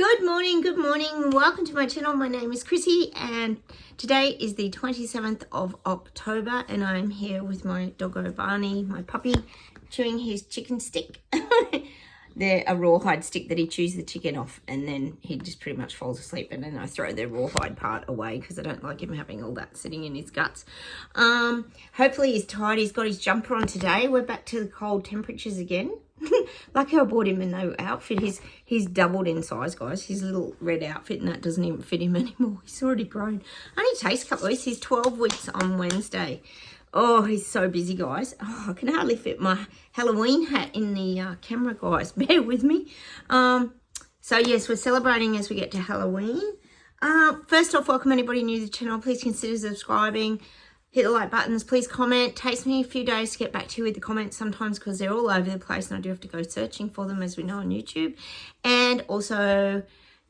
Good morning. Welcome to my channel. My name is Chrissy and today is the 27th of October and I'm here with my doggo Barney, my puppy, chewing his chicken stick. They're a rawhide stick that he chews the chicken off and then he just pretty much falls asleep, and then I throw the rawhide part away because I don't like him having all that sitting in his guts. Hopefully he's tired. He's got his jumper on today. We're back to the cold temperatures again. Lucky I bought him a new outfit. He's doubled in size, guys. His little red outfit, and that doesn't even fit him anymore. He's already grown. Only takes a couple of weeks. He's 12 weeks on Wednesday. Oh, he's so busy, guys. Oh, I can hardly fit my Halloween hat in the camera, guys. Bear with me. So, yes, we're celebrating as we get to Halloween. First off, welcome anybody new to the channel. Please consider subscribing. Hit the like buttons. Please comment. Takes me a few days to get back to you with the comments sometimes because they're all over the place and I do have to go searching for them, as we know, on YouTube. And also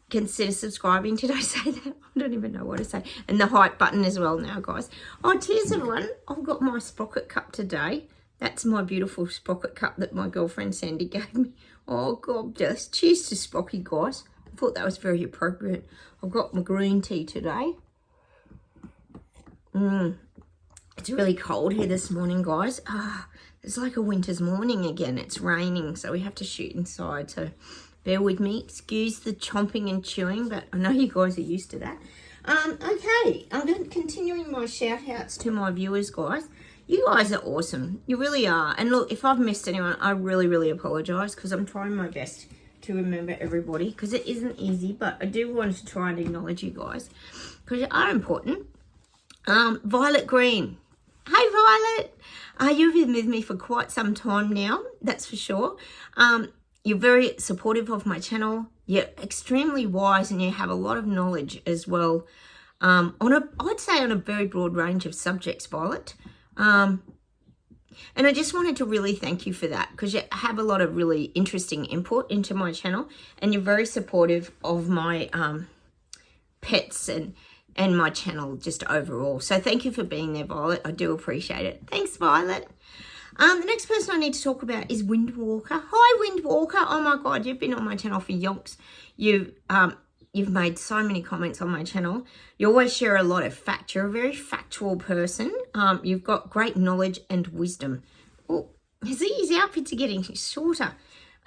consider subscribing. Did I say that? I don't even know what to say. And the hype button as well now, guys. Oh, cheers, everyone. I've got my sprocket cup today. That's my beautiful sprocket cup that my girlfriend Sandy gave me. Oh, God bless. Cheers to Sprocky, guys. I thought that was very appropriate. I've got my green tea today. It's really cold here this morning, guys. It's like a winter's morning again. It's raining, so we have to shoot inside. So bear with me. Excuse the chomping and chewing, but I know you guys are used to that. Okay, I'm continuing my shout-outs to my viewers, guys. You guys are awesome. You really are. And look, if I've missed anyone, I really apologise because I'm trying my best to remember everybody because it isn't easy, but I do want to try and acknowledge you guys because you are important. Violet Green. Hey, Violet. You've been with me for quite some time now, that's for sure. You're very supportive of my channel. You're extremely wise and you have a lot of knowledge as well. I'd say on a very broad range of subjects, Violet. And I just wanted to really thank you for that because you have a lot of really interesting input into my channel and you're very supportive of my pets and my channel just overall. So thank you for being there, Violet. I do appreciate it. Thanks, Violet. The next person I need to talk about is Windwalker. Hi, Windwalker. Oh my God, you've been on my channel for yonks. You've made so many comments on my channel. You always share a lot of fact. You're a very factual person. You've got great knowledge and wisdom. Oh, his outfits are getting shorter.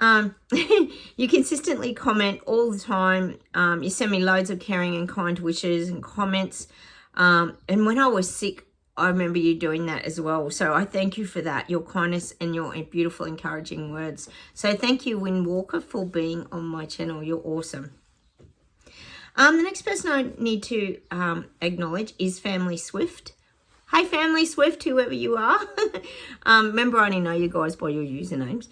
You consistently comment all the time. You send me loads of caring and kind wishes and comments. And when I was sick, I remember you doing that as well. So I thank you for that, your kindness and your beautiful, encouraging words. So thank you, Windwalker, for being on my channel. You're awesome. The next person I need to acknowledge is Family Swift. Hey, Family Swift, whoever you are. Remember, I only know you guys by your usernames.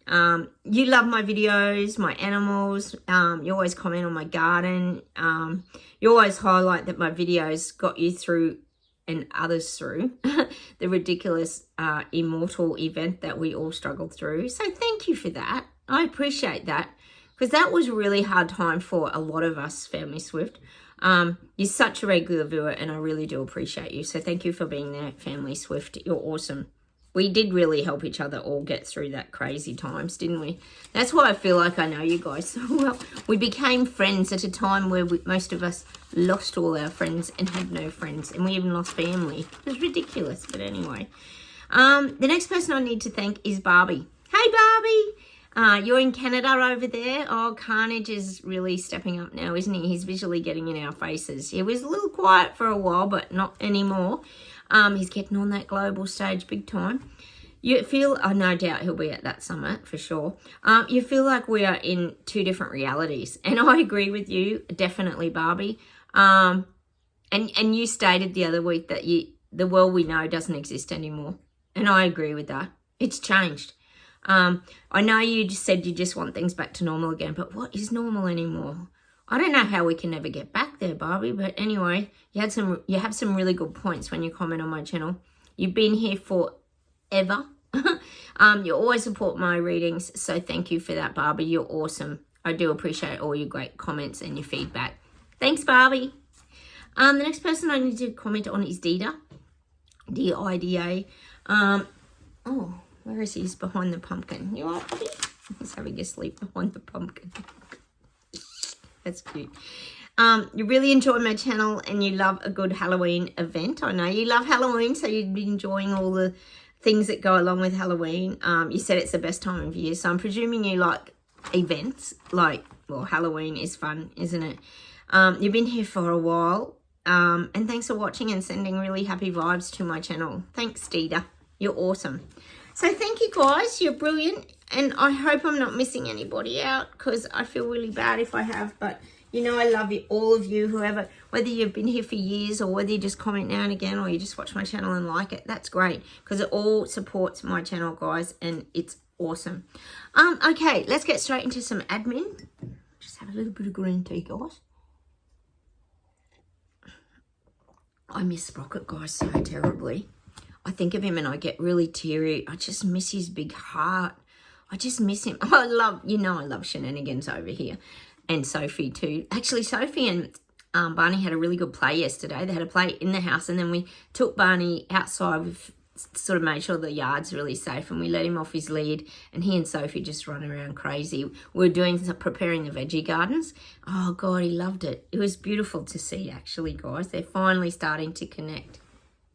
You love my videos, my animals. You always comment on my garden. You always highlight that my videos got you through and others through the ridiculous immortal event that we all struggled through. So thank you for that. I appreciate that because that was a really hard time for a lot of us, Family Swift. You're such a regular viewer and I really do appreciate you. So thank you for being there, Family Swift. You're awesome. We did really help each other all get through that crazy times, didn't we? That's why I feel like I know you guys so well. We became friends at a time where most of us lost all our friends and had no friends. And we even lost family. It was ridiculous, but anyway. The next person I need to thank is Barbie. Hey, Barbie! You're in Canada over there. Oh, Carnage is really stepping up now, isn't he? He's visually getting in our faces. He was a little quiet for a while, but not anymore. He's getting on that global stage big time. You feel, no doubt he'll be at that summit for sure. You feel like we are in two different realities. And I agree with you, definitely, Barbie. And you stated the other week that the world we know doesn't exist anymore. And I agree with that. It's changed. I know you just said you just want things back to normal again, but what is normal anymore? I don't know how we can ever get back there, Barbie, but anyway, you have some really good points when you comment on my channel. You've been here forever. You always support my readings, so thank you for that, Barbie. You're awesome. I do appreciate all your great comments and your feedback. Thanks, Barbie. The next person I need to comment on is Dida. D-I-D-A. Oh, where is he? He's behind the pumpkin. You all right, buddy? He's having a sleep behind the pumpkin. That's cute. You really enjoy my channel and you love a good Halloween event. I know you love Halloween, so you'd be enjoying all the things that go along with Halloween. You said it's the best time of year, so I'm presuming you like events. Like, well, Halloween is fun, isn't it? You've been here for a while. And thanks for watching and sending really happy vibes to my channel. Thanks, Dita. You're awesome. So thank you, guys. You're brilliant. And I hope I'm not missing anybody out, because I feel really bad if I have. But you know I love you, all of you, whoever, whether you've been here for years or whether you just comment now and again or you just watch my channel and like it. That's great, because it all supports my channel, guys, and it's awesome. Okay, let's get straight into some admin. Just have a little bit of green tea, guys. I miss Sprocket, guys, so terribly. I think of him and I get really teary. I just miss his big heart. I just miss him. I love shenanigans over here. And Sophie too. Actually, Sophie and Barney had a really good play yesterday. They had a play in the house, and then we took Barney outside. We've sort of made sure the yard's really safe, and we let him off his lead, and he and Sophie just run around crazy. We were preparing the veggie gardens. Oh, God, he loved it. It was beautiful to see, actually, guys. They're finally starting to connect.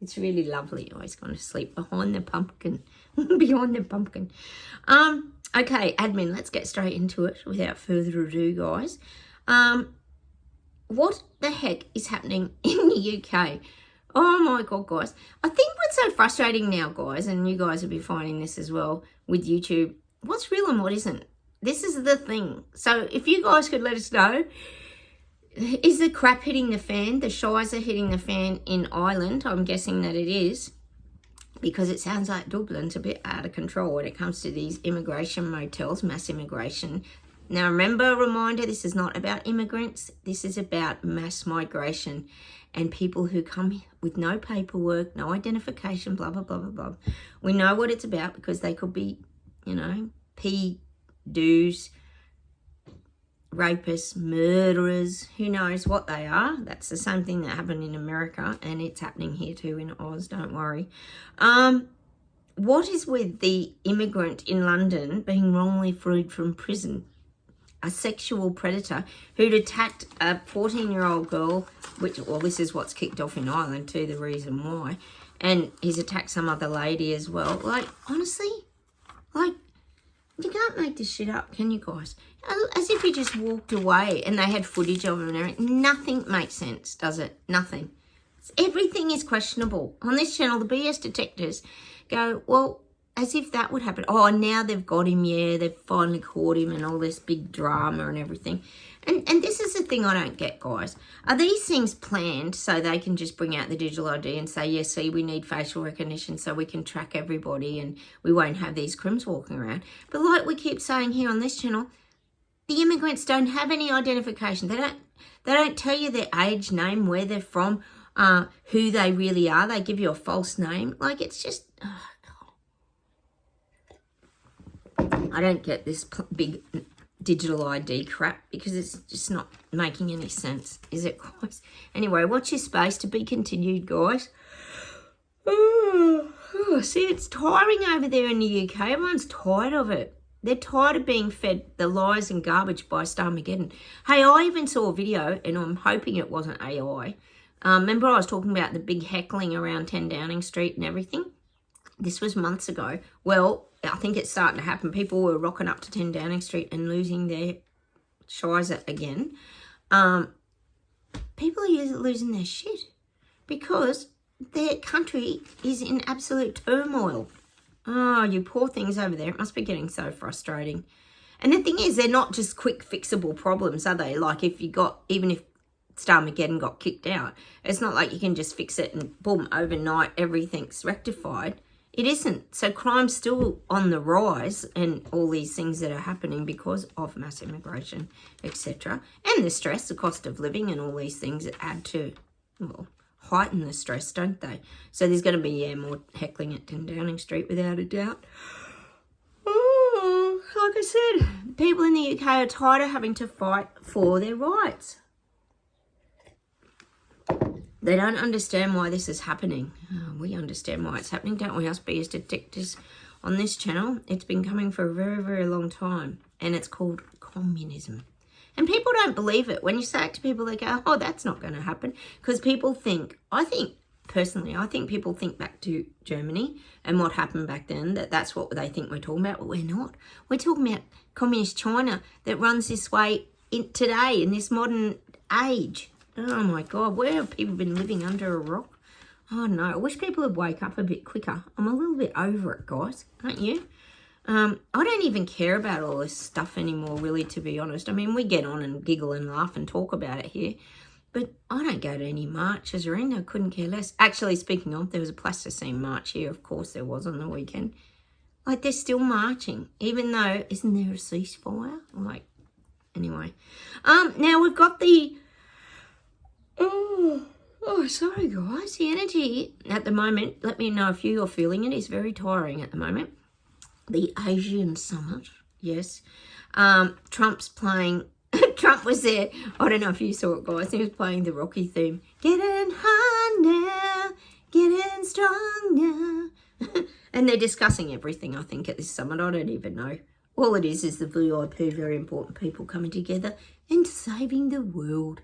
It's really lovely. Oh, he's going to sleep behind the pumpkin. Behind the pumpkin. Okay, admin, let's get straight into it without further ado, guys. What the heck is happening in the UK? Oh, my God, guys. I think what's so frustrating now, guys, and you guys will be finding this as well with YouTube, what's real and what isn't. This is the thing. So if you guys could let us know, is the crap hitting the fan? The shies are hitting the fan in Ireland. I'm guessing that it is, because it sounds like Dublin's a bit out of control when it comes to these immigration motels, mass immigration. Now, remember, a reminder, this is not about immigrants. This is about mass migration and people who come with no paperwork, no identification, blah, blah, blah, blah, blah. We know what it's about, because they could be, you know, P-doos, rapists, murderers, who knows what they are. That's the same thing that happened in America, and it's happening here too in Oz, don't worry. What is with the immigrant in London being wrongly freed from prison? A sexual predator who'd attacked a 14-year-old girl, well, this is what's kicked off in Ireland too, the reason why, and he's attacked some other lady as well. Like, honestly, like, you can't make this shit up, can you guys? As if he just walked away and they had footage of him and everything. Nothing makes sense, does it? Nothing. Everything is questionable. On this channel, the BS detectors go, well, as if that would happen. Oh, now they've got him, yeah, they've finally caught him, and all this big drama and everything. And this is the thing I don't get, guys. Are these things planned so they can just bring out the digital ID and say, yes, see, we need facial recognition so we can track everybody and we won't have these crims walking around? But like we keep saying here on this channel, the immigrants don't have any identification. They don't tell you their age, name, where they're from, who they really are. They give you a false name. Like, it's just, oh, God. I don't get this big digital ID crap, because it's just not making any sense, is it, guys? Anyway, watch your space. To be continued, guys. See, it's tiring over there in the UK. Everyone's tired of it. They're tired of being fed the lies and garbage by Starmageddon. Hey, I even saw a video, and I'm hoping it wasn't AI. Remember I was talking about the big heckling around 10 Downing Street and everything? This was months ago. Well, I think it's starting to happen. People were rocking up to 10 Downing Street and losing their shizer again. People are losing their shit because their country is in absolute turmoil. Oh, you poor things over there. It must be getting so frustrating. And the thing is, they're not just quick fixable problems, are they? Like, even if Starmageddon got kicked out, it's not like you can just fix it and boom, overnight everything's rectified. It isn't. So crime's still on the rise, and all these things that are happening because of mass immigration, etc. And the stress, the cost of living, and all these things that add to, well, heighten the stress, don't they? So there's going to be, more heckling at 10 Downing Street without a doubt. Oh, like I said, people in the UK are tired of having to fight for their rights. They don't understand why this is happening. Oh, we understand why it's happening, don't we, us BS detectives on this channel? It's been coming for a very, very long time, and it's called communism. And people don't believe it. When you say it to people, they go, oh, that's not going to happen. Because people think, personally, I think people think back to Germany and what happened back then, that's what they think we're talking about, but we're not. We're talking about communist China that runs this way today in this modern age. Oh my God, where have people been living under a rock? Oh no, I wish people would wake up a bit quicker. I'm a little bit over it, guys, aren't you? I don't even care about all this stuff anymore, really, to be honest. I mean, we get on and giggle and laugh and talk about it here, but I don't go to any marches or anything. I couldn't care less. Actually, speaking of, there was a plasticine march here. Of course there was on the weekend. Like, they're still marching, even though, isn't there a ceasefire? Like, anyway. Now we've got the... Oh, sorry, guys. The energy at the moment, let me know if you are feeling it, is very tiring at the moment. The Asian Summit, yes. Trump's playing... Trump was there. I don't know if you saw it, guys. He was playing the Rocky theme. Getting high now, getting strong now. And they're discussing everything, I think, at this summit. I don't even know. All it is the VIP, very important people coming together and saving the world.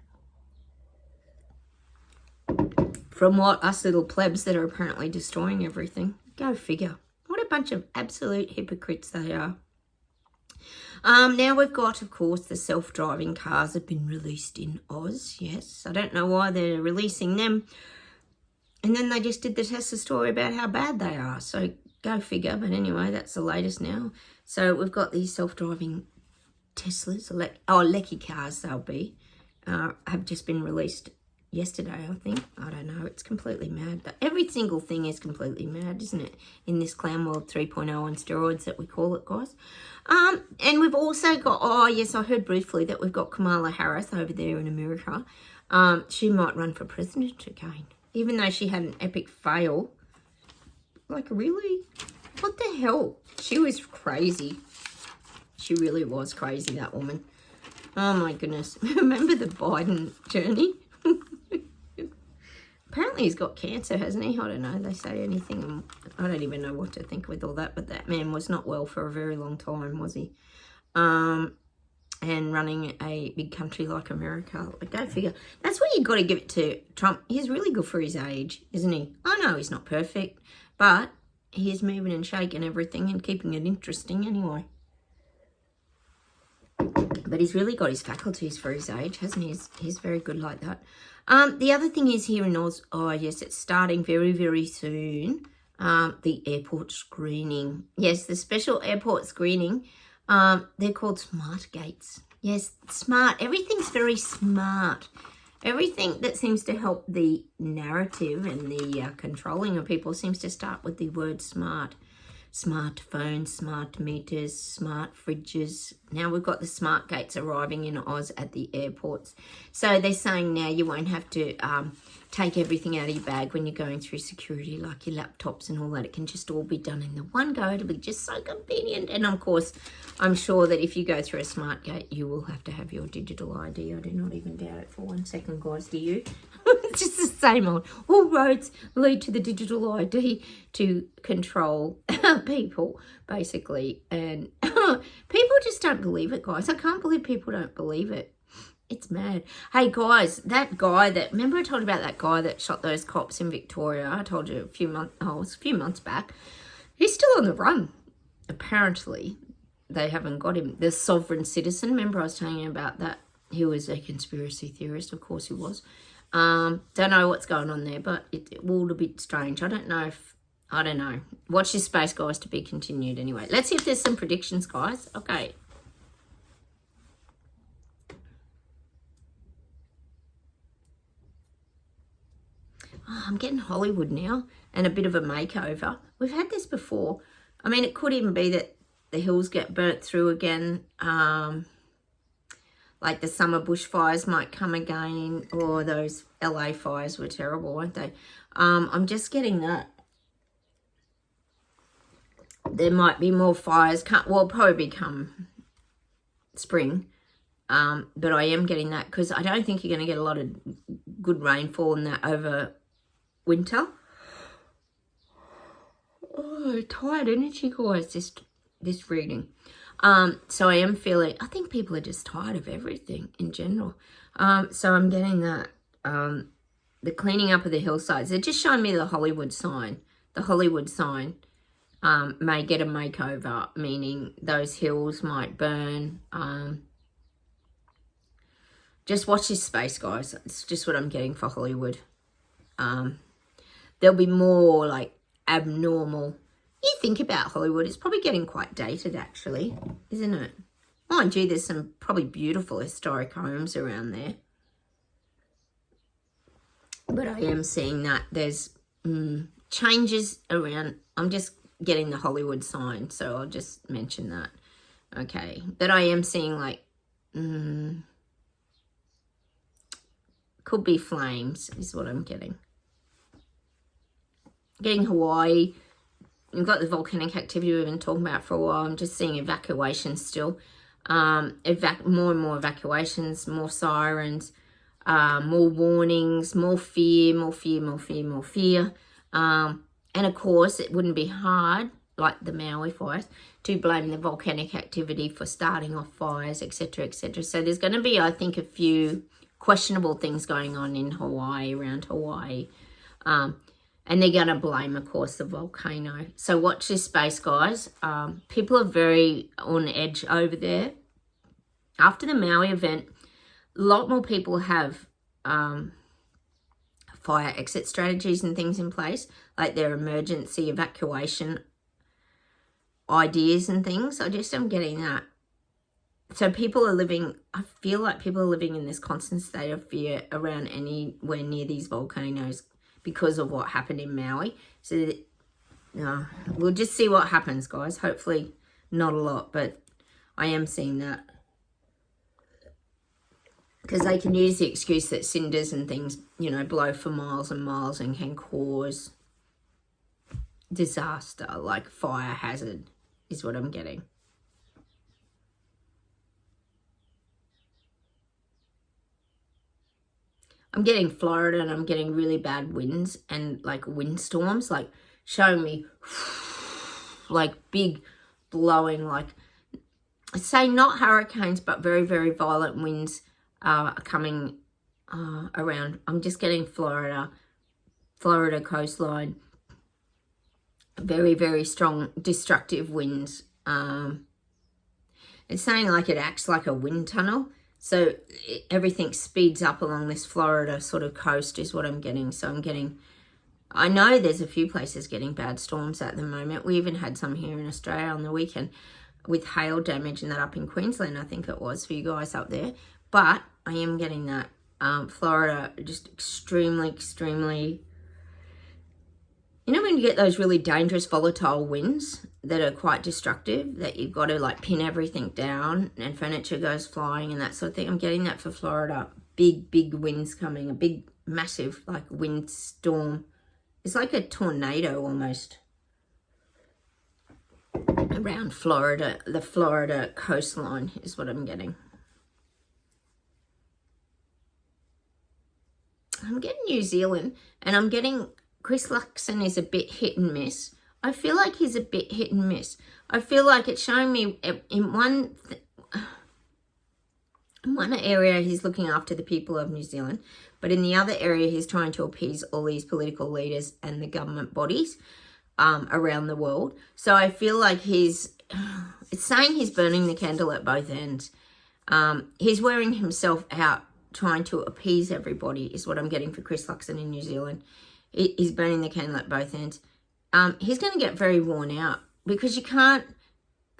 From what? Us little plebs that are apparently destroying everything. Go figure. What a bunch of absolute hypocrites they are. Now we've got, of course, the self-driving cars have been released in Oz. Yes, I don't know why they're releasing them. And then they just did the Tesla story about how bad they are. So go figure. But anyway, that's the latest now. So we've got these self-driving Teslas, Lecky cars they'll be, have just been released yesterday, I think. I don't know. It's completely mad. But every single thing is completely mad, isn't it? In this clown world 3.0 on steroids that we call it, guys. And we've also got, oh, yes, I heard briefly that we've got Kamala Harris over there in America. She might run for president again, even though she had an epic fail. Like, really? What the hell? She was crazy. She really was crazy, that woman. Oh, my goodness. Remember the Biden journey? Apparently he's got cancer, hasn't he? I don't know. They say anything. I don't even know what to think with all that. But that man was not well for a very long time, was he? And running a big country like America. Like, go figure. That's what you've got to give it to Trump. He's really good for his age, isn't he? I know he's not perfect. But he is moving and shaking everything and keeping it interesting anyway. But he's really got his faculties for his age, hasn't he? He's very good like that. The other thing is here in Oz, oh yes, it's starting very, very soon. The airport screening. Yes, the special airport screening. They're called smart gates. Yes, smart. Everything's very smart. Everything that seems to help the narrative and the controlling of people seems to start with the word smart. Smartphones, smart meters, smart fridges. Now we've got the smart gates arriving in Oz at the airports. So they're saying now you won't have to take everything out of your bag when you're going through security, like your laptops and all that. It can just all be done in the one go. It'll be just so convenient. And of course, I'm sure that if you go through a smart gate, you will have to have your digital ID. I do not even doubt it for 1 second, guys. Do you? It's just the same old. All roads lead to the digital ID to control people, basically. And people just don't believe it, guys. I can't believe people don't believe it. It's mad. Hey, guys, that guy that... Remember I told you about that guy that shot those cops in Victoria? I told you a few months back. He's still on the run, apparently. They haven't got him. The sovereign citizen. Remember I was telling you about that? He was a conspiracy theorist. Of course he was. Don't know what's going on there, but it's all a bit strange. I don't know. Watch this space, guys, to be continued anyway. Let's see if there's some predictions, guys. Okay. Oh, I'm getting Hollywood now and a bit of a makeover. We've had this before. I mean, it could even be that the hills get burnt through again. Like the summer bushfires might come again, or those LA fires were terrible, weren't they? I'm just getting that. There might be more fires. Probably come spring. But I am getting that because I don't think you're going to get a lot of good rainfall in that over winter. Oh, tired energy, guys, this reading. So I am feeling, I think people are just tired of everything in general. So I'm getting that, the cleaning up of the hillsides. They're just showing me the Hollywood sign. The Hollywood sign may get a makeover, meaning those hills might burn. Just watch this space, guys. It's just what I'm getting for Hollywood. There'll be more like abnormal. You think about Hollywood, it's probably getting quite dated actually, isn't it? Mind you, there's some probably beautiful historic homes around there. But I am seeing that there's changes around. I'm just getting the Hollywood sign, so I'll just mention that. Okay, but I am seeing like, could be flames is what I'm getting. Getting Hawaii. You've got the volcanic activity we've been talking about for a while. I'm just seeing evacuations still. More and more evacuations, more sirens, more warnings, more fear. And of course, it wouldn't be hard, like the Maui fires, to blame the volcanic activity for starting off fires, etc., etc. So there's going to be, I think, a few questionable things going on in Hawaii, around Hawaii. And they're going to blame, of course, the volcano. So watch this space, guys. People are very on edge over there. After the Maui event, a lot more people have fire exit strategies and things in place, like their emergency evacuation ideas and things. I'm getting that. So people are living, I feel like people are living in this constant state of fear around anywhere near these volcanoes because of what happened in Maui. So we'll just see what happens, guys. Hopefully not a lot, but I am seeing that. Because they can use the excuse that cinders and things, you know, blow for miles and miles and can cause disaster, like fire hazard is what I'm getting. I'm getting Florida and I'm getting really bad winds and like windstorms, like showing me like big blowing, like say not hurricanes, but very, very violent winds coming around. I'm just getting Florida coastline, very, very strong destructive winds. It's saying like it acts like a wind tunnel. So everything speeds up along this Florida sort of coast is what I'm getting. So I know there's a few places getting bad storms at the moment. We even had some here in Australia on the weekend with hail damage and that up in Queensland, I think it was, for you guys up there. But I am getting that. Florida, just extremely, extremely... You know when you get those really dangerous volatile winds that are quite destructive, that you've got to like pin everything down and furniture goes flying and that sort of thing? I'm getting that for Florida. Big, big winds coming, a big, massive like windstorm. It's like a tornado almost around Florida. The Florida coastline is what I'm getting. I'm getting New Zealand and I'm getting... Chris Luxon is a bit hit and miss. I feel like he's a bit hit and miss. I feel like it's showing me in one area he's looking after the people of New Zealand, but in the other area he's trying to appease all these political leaders and the government bodies around the world. So I feel like it's saying he's burning the candle at both ends. He's wearing himself out trying to appease everybody is what I'm getting for Chris Luxon in New Zealand. He's burning the candle at both ends. He's going to get very worn out because you can't,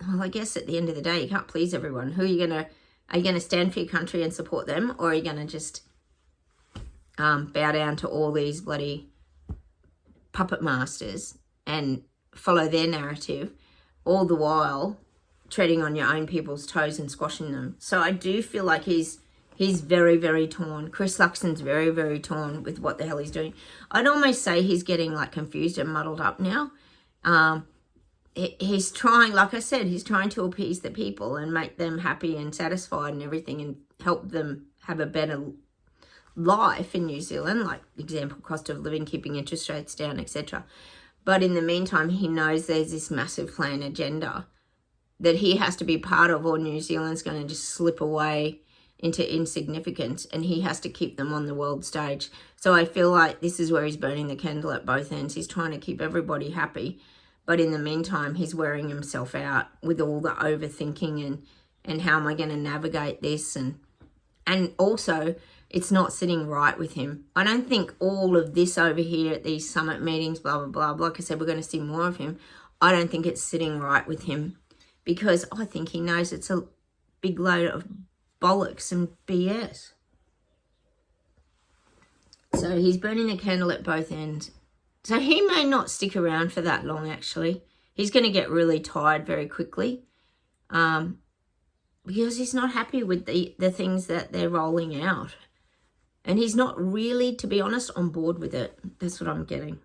well, I guess at the end of the day, you can't please everyone. Are you going to stand for your country and support them, or are you going to just bow down to all these bloody puppet masters and follow their narrative, all the while treading on your own people's toes and squashing them? So I do feel like he's very, very torn. Chris Luxon's very, very torn with what the hell he's doing. I'd almost say he's getting like confused and muddled up now. He's trying, like I said, he's trying to appease the people and make them happy and satisfied and everything and help them have a better life in New Zealand, like example, cost of living, keeping interest rates down, etc. But in the meantime, he knows there's this massive plan agenda that he has to be part of, or New Zealand's going to just slip away into insignificance, and he has to keep them on the world stage. So I feel like this is where he's burning the candle at both ends. He's trying to keep everybody happy, but in the meantime, he's wearing himself out with all the overthinking and how am I going to navigate this? And also, it's not sitting right with him. I don't think all of this over here at these summit meetings, blah, blah, blah, blah, like I said, we're going to see more of him. I don't think it's sitting right with him, because I think he knows it's a big load of bollocks and BS. So he's burning the candle at both ends. So he may not stick around for that long, actually. He's going to get really tired very quickly, because he's not happy with the things that they're rolling out. And he's not really, to be honest, on board with it. That's what I'm getting.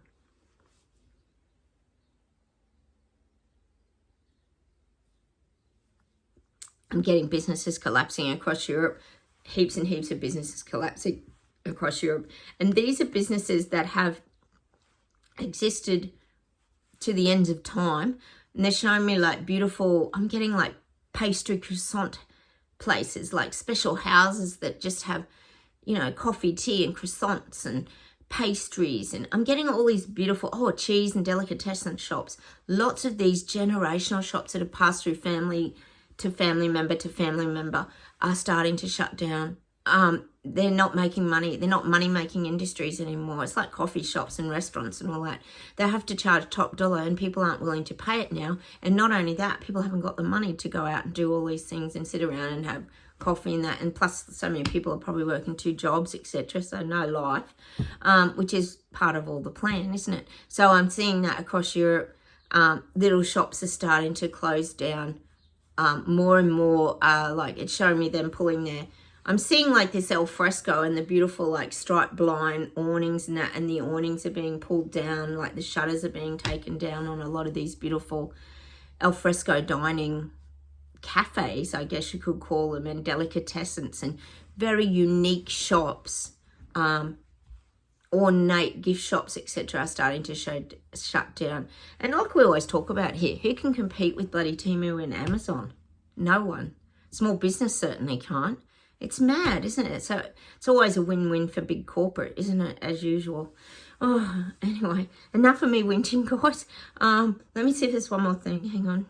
I'm getting businesses collapsing across Europe. Heaps and heaps of businesses collapsing across Europe. And these are businesses that have existed to the ends of time. And they're showing me like beautiful, I'm getting like pastry croissant places, like special houses that just have, you know, coffee, tea and croissants and pastries. And I'm getting all these beautiful, cheese and delicatessen shops. Lots of these generational shops that have passed through family to family member to family member are starting to shut down. They're not making money. They're not money-making industries anymore. It's like coffee shops and restaurants and all that. They have to charge top dollar and people aren't willing to pay it now. And not only that, people haven't got the money to go out and do all these things and sit around and have coffee and that. And plus, so many people are probably working 2 jobs, etc. So no life, which is part of all the plan, isn't it? So I'm seeing that across Europe. Little shops are starting to close down. More and more, like it's showing me them pulling their, I'm seeing like this al fresco and the beautiful like striped blind awnings and that, and the awnings are being pulled down, like the shutters are being taken down on a lot of these beautiful al fresco dining cafes, I guess you could call them, and delicatessens and very unique shops, ornate gift shops, etc. are starting to shut down. And like we always talk about here, who can compete with bloody Temu and Amazon? No one. Small business certainly can't. It's mad, isn't it? So it's always a win-win for big corporate, isn't it, as usual? Anyway, enough of me whinging, guys. Let me see if there's one more thing. Hang on.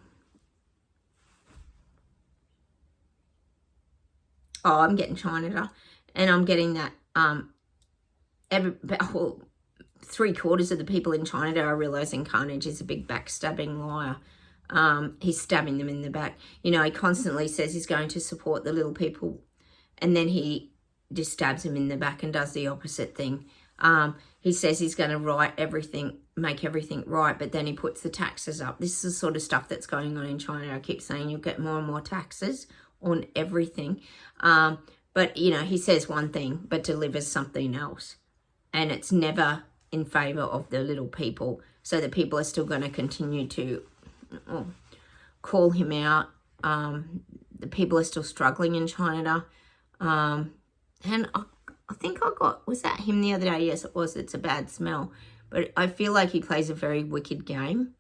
I'm getting China, and I'm getting that 3/4 of the people in China are realizing Carnage is a big backstabbing liar. He's stabbing them in the back. You know, he constantly says he's going to support the little people, and then he just stabs them in the back and does the opposite thing. He says he's going to right everything, make everything right, but then he puts the taxes up. This is the sort of stuff that's going on in China. I keep saying you'll get more and more taxes on everything. But, you know, he says one thing but delivers something else. And it's never in favour of the little people. So the people are still going to continue to call him out. The people are still struggling in China. And I think I got, was that him the other day? Yes, it was. It's a bad smell. But I feel like he plays a very wicked game.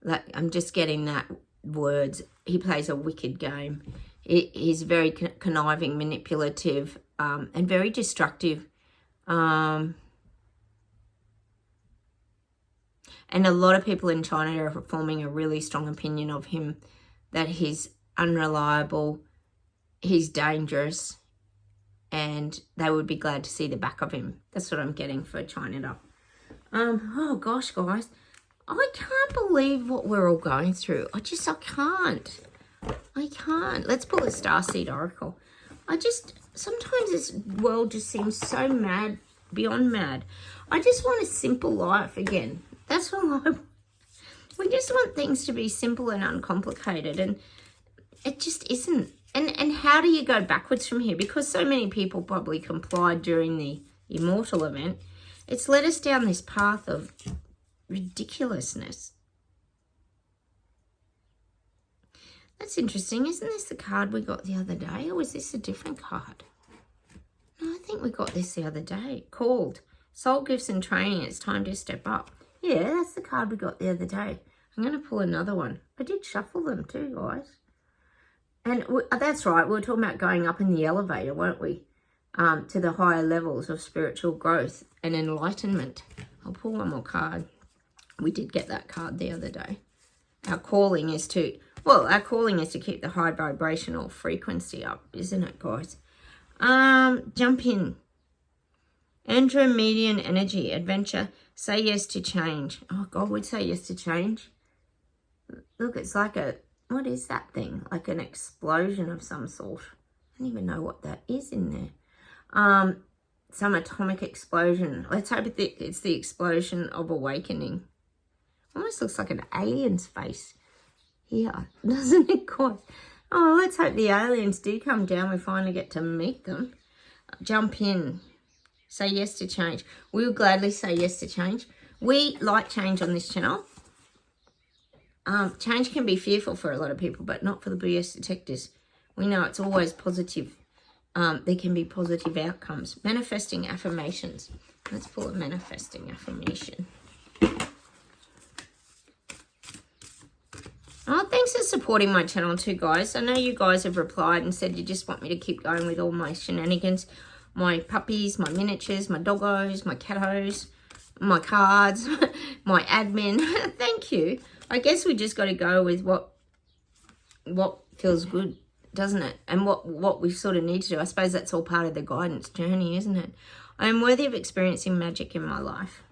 Like, I'm just getting that words. He plays a wicked game. He's very conniving, manipulative, and very destructive. And a lot of people in China are forming a really strong opinion of him, that he's unreliable, he's dangerous, and they would be glad to see the back of him. That's what I'm getting for China. Oh gosh, guys, I can't believe what we're all going through. I can't. Let's pull a Starseed Oracle. Sometimes this world just seems so mad, beyond mad. I just want a simple life again. That's all I want. We just want things to be simple and uncomplicated, and it just isn't. And how do you go backwards from here? Because so many people probably complied during the Immortal event. It's led us down this path of ridiculousness. That's interesting. Isn't this the card we got the other day? Or was this a different card? No, I think we got this the other day. Called Soul Gifts and Training. It's time to step up. Yeah, that's the card we got the other day. I'm going to pull another one. I did shuffle them too, guys. And that's right. We were talking about going up in the elevator, weren't we? To the higher levels of spiritual growth and enlightenment. I'll pull one more card. We did get that card the other day. Our calling is to keep the high vibrational frequency up, isn't it, guys? Jump in. Andromedian energy, adventure. Say yes to change. Oh, God, we'd say yes to change. Look, it's like what is that thing? Like an explosion of some sort. I don't even know what that is in there. Some atomic explosion. Let's hope it's the explosion of awakening. Almost looks like an alien's face here, doesn't it, guys? Oh, let's hope the aliens do come down. We finally get to meet them. Jump in. Say yes to change. We will gladly say yes to change. We like change on this channel. Change can be fearful for a lot of people, but not for the BS detectors. We know it's always positive. There can be positive outcomes. Manifesting affirmations. Let's pull a manifesting affirmation. Oh, thanks for supporting my channel too, guys. I know you guys have replied and said you just want me to keep going with all my shenanigans. My puppies, my miniatures, my doggos, my catos, my cards, my admin. Thank you. I guess we just got to go with what feels good, doesn't it? And what we sort of need to do. I suppose that's all part of the guidance journey, isn't it? I am worthy of experiencing magic in my life.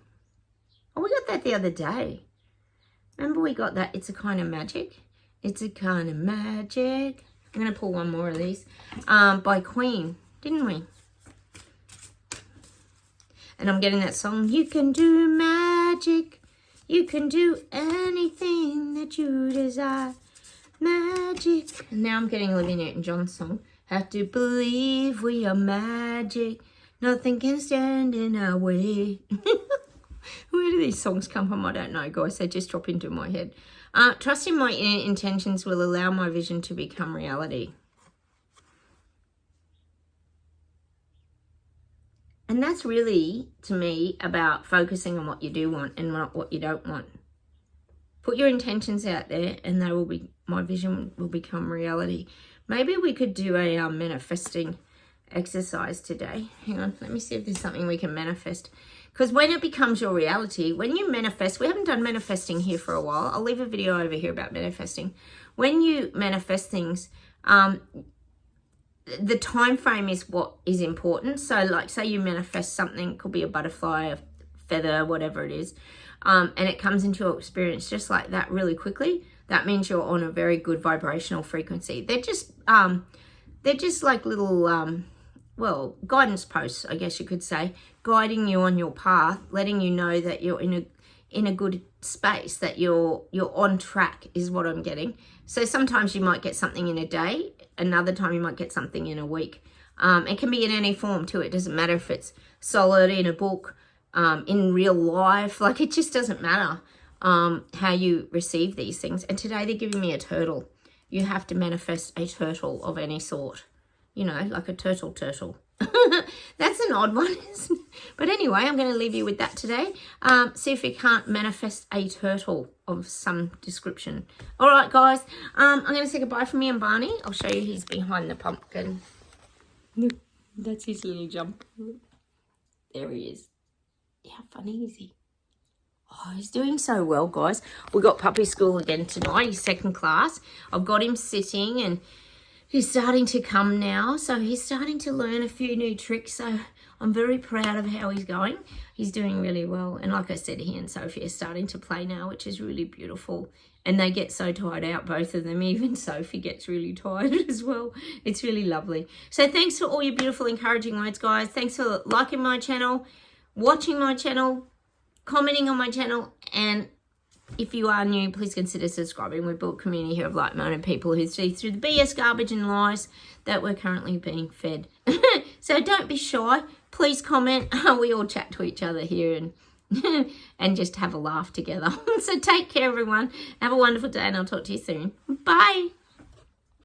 Oh, we got that the other day. Remember we got that, it's a kind of magic. It's a kind of magic. I'm going to pull one more of these. By Queen, didn't we? And I'm getting that song, you can do magic. You can do anything that you desire. Magic. And now I'm getting Olivia Newton-John's song. Have to believe we are magic. Nothing can stand in our way. Where do these songs come from? I don't know, guys. They just drop into my head. Trusting my inner intentions will allow my vision to become reality. And that's really, to me, about focusing on what you do want and not what you don't want. Put your intentions out there and they will be, my vision will become reality. Maybe we could do a manifesting exercise today. Hang on, let me see if there's something we can manifest. Because when it becomes your reality, when you manifest, we haven't done manifesting here for a while. I'll leave a video over here about manifesting. When you manifest things, the time frame is what is important. So like say you manifest something, could be a butterfly, a feather, whatever it is, and it comes into your experience just like that really quickly. That means you're on a very good vibrational frequency. They're just like little well, guidance posts, I guess you could say, guiding you on your path, letting you know that you're in a good space, that you're on track is what I'm getting. So sometimes you might get something in a day, another time you might get something in a week. It can be in any form too. It doesn't matter if it's solid, in a book, in real life. Like it just doesn't matter how you receive these things. And today they're giving me a turtle. You have to manifest a turtle of any sort. You know, like a turtle. That's an odd one, isn't it? But anyway, I'm going to leave you with that today. See if you can't manifest a turtle of some description. All right, guys. I'm going to say goodbye from me and Barney. I'll show you he's behind the pumpkin. Look, that's his little jump. There he is. How funny is he? Oh, he's doing so well, guys. We got puppy school again tonight. He's second class. I've got him sitting and he's starting to come now, so he's starting to learn a few new tricks, so I'm very proud of how he's going. He's doing really well, and like I said, he and Sophie are starting to play now, which is really beautiful, and they get so tired out, both of them. Even Sophie gets really tired as well. It's really lovely. So thanks for all your beautiful, encouraging words, guys. Thanks for liking my channel, watching my channel, commenting on my channel, and if you are new, please consider subscribing. We've built a community here of like-minded people who see through the BS garbage and lies that we're currently being fed. So don't be shy. Please comment. We all chat to each other here and and just have a laugh together. So take care, everyone. Have a wonderful day, and I'll talk to you soon. Bye.